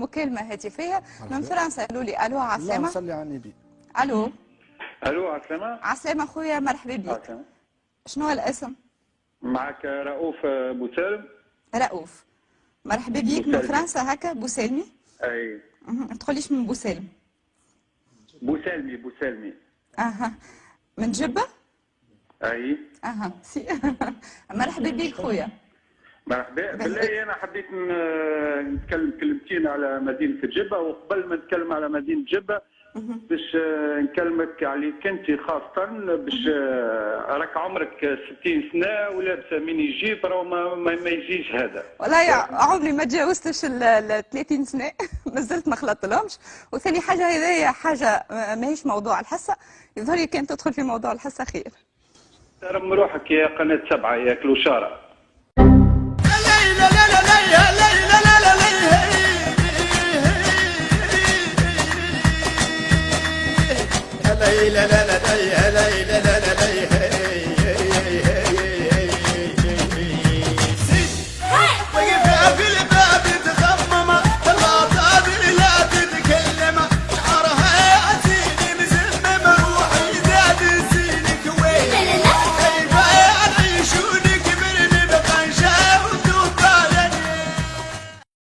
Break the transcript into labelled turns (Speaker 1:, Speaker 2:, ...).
Speaker 1: مكالمة هاتفية من فرنسا. قالوا لي الو عسلامة.
Speaker 2: اللهم صل على النبي.
Speaker 1: الو
Speaker 3: عسلامة.
Speaker 1: عسلامة خويا، مرحبا بك.
Speaker 3: عسلامة.
Speaker 1: شنو هو الاسم؟
Speaker 3: معك رؤوف بوسالم.
Speaker 1: رؤوف، مرحبا بك من فرنسا. هكا بوسالمي.
Speaker 3: اي
Speaker 1: ما تقوليش من بوسالم.
Speaker 3: بوسالمي.
Speaker 1: اها، من جبة.
Speaker 3: اي
Speaker 1: اها سي. مرحبا بك خويا.
Speaker 3: مرحبا بالله. انا حبيت نتكلم كلمتين على مدينه جبه، وقبل ما نتكلم على مدينه جبه باش نكلمك عليك انت خاصه، باش راك عمرك 60 سنه ولابسه ميني جيب، راهو ما يجيش هذا.
Speaker 1: والله عمري ما تجاوزتش ال 30 سنه. مازلت ما خلطتلهمش. وثاني حاجه هذايا حاجه ماهيش موضوع الحصه، يظهر لي كان تدخل في موضوع الحصه خير.
Speaker 3: ترم روحك يا قناه 7 يا كلوشاره.
Speaker 4: لا لا لا لا لا لا لا